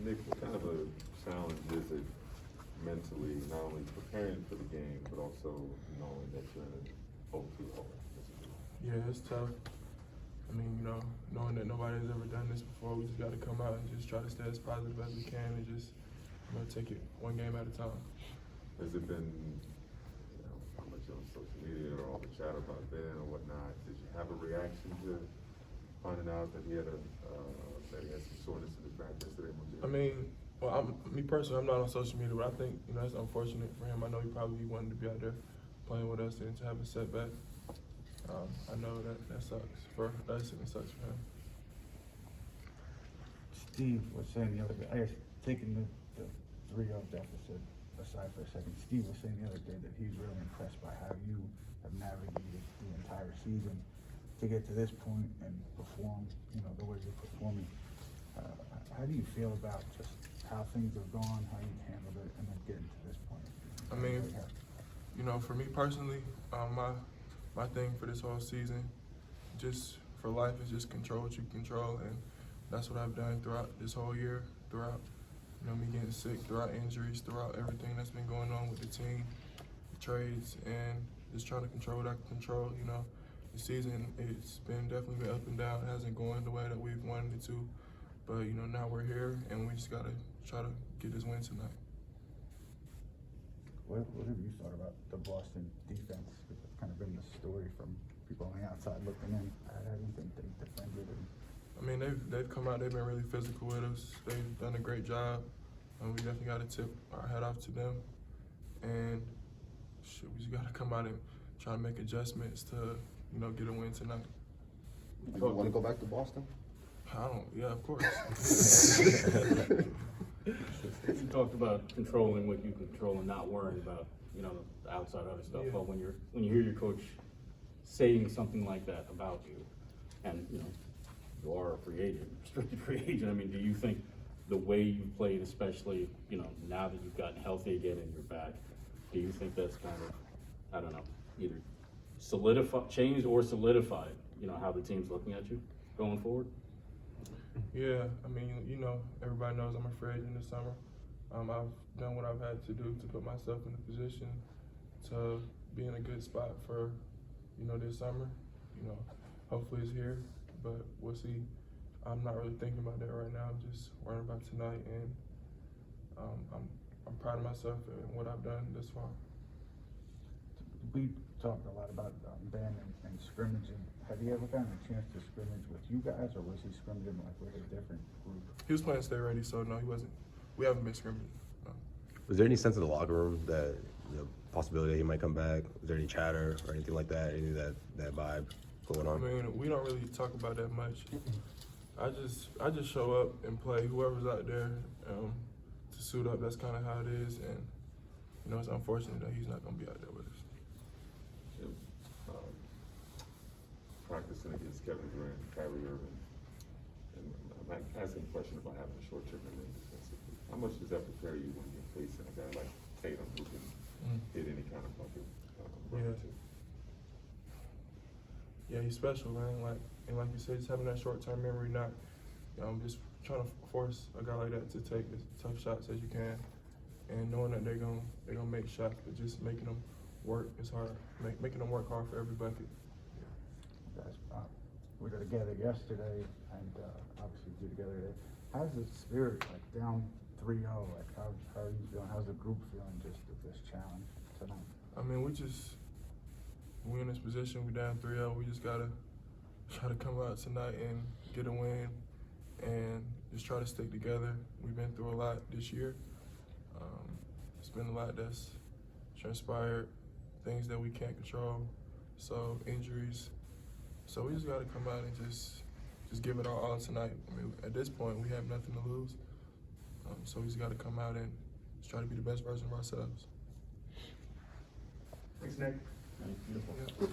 Nick, what kind of a challenge is it mentally, not only preparing for the game, but also knowing that you're in an 0-2 hole? Yeah, it's tough. I mean, knowing that nobody's ever done this before, we just got to come out and just try to stay as positive as we can and just, take it one game at a time. Has it been, how much on social media or all the chatter about Ben or whatnot? Did you have a reaction to finding out that he had some soreness in his back yesterday? I mean, me personally, I'm not on social media, but I think, it's unfortunate for him. I know he probably wanted to be out there playing with us and to have a setback. I know that sucks for us and it sucks for him. Steve was saying the other day, I guess taking the 3-0 deficit aside for a second, Steve was saying the other day that he's really impressed by how you have navigated the entire season to get to this point and perform, the way you're performing. How do you feel about just how things have gone, how you've handled it, and then getting to this point? I mean, for me personally, my thing for this whole season, just for life, is just control what you control, and that's what I've done throughout this whole year, throughout me getting sick, throughout injuries, throughout everything that's been going on with the team, the trades, and just trying to control what I can control. The season, it's definitely been up and down. It hasn't gone the way that we've wanted it to, but now we're here, and we just gotta try to get this win tonight. What have you thought about the Boston defense? It's kind of been the story from people on the outside looking in. How do you think they defended it? I mean, they've come out. They've been really physical with us. They've done a great job. We definitely got to tip our hat off to them. And we just got to come out and try to make adjustments to, get a win tonight. Do you want to go back to Boston? Yeah, of course. You talked about controlling what you control and not worrying about, the outside other stuff. Yeah. But when you hear your coach saying something like that about you, and you are a free agent, restricted free agent. I mean, do you think the way you played, especially now that you've gotten healthy again and you're back, do you think that's kind of, I don't know, either changed or solidified, how the team's looking at you going forward? Yeah, I mean, everybody knows I'm a free agent this summer. I've done what I've had to do to put myself in a position to be in a good spot for, this summer. Hopefully it's here, but we'll see. I'm not really thinking about that right now. I'm just worrying about tonight, and I'm proud of myself and what I've done this far. We talked a lot about Ben and scrimmaging. Have you ever gotten a chance to scrimmage with you guys, or was he scrimmaging with a different group? He was playing stay ready, so no, he wasn't. We haven't been scrimmaging. No. Was there any sense in the locker room that possibility that he might come back? Was there any chatter or anything like that? Any of that vibe going on? I mean, we don't really talk about that much. I just show up and play. Whoever's out there to suit up, that's kind of how it is. And it's unfortunate that he's not going to be out there with us. Practicing against Kevin Durant, Kyrie Irving, and I'm asking a question about having a short trip in there defensively. How much does that prepare you when you're facing a guy like Tatum who can hit any kind of bucket? Yeah, he's special, man. Like you said, just having that short-term memory, not just trying to force a guy like that to take as tough shots as you can, and knowing that they're gonna make shots, but just making them work is hard. Making them work hard for every bucket. Guys, we were together yesterday, and obviously we're together today. How's the spirit, down 3-0? How are you feeling? How's the group feeling just with this challenge tonight? I mean, we in this position, we down 3-0. We just gotta try to come out tonight and get a win, and just try to stick together. We've been through a lot this year. It's been a lot that's transpired, things that we can't control, so injuries. So we just got to come out and just give it our all tonight. I mean, at this point, we have nothing to lose. So we just got to come out and just try to be the best version of ourselves. Thanks, Nick. Beautiful. Yeah.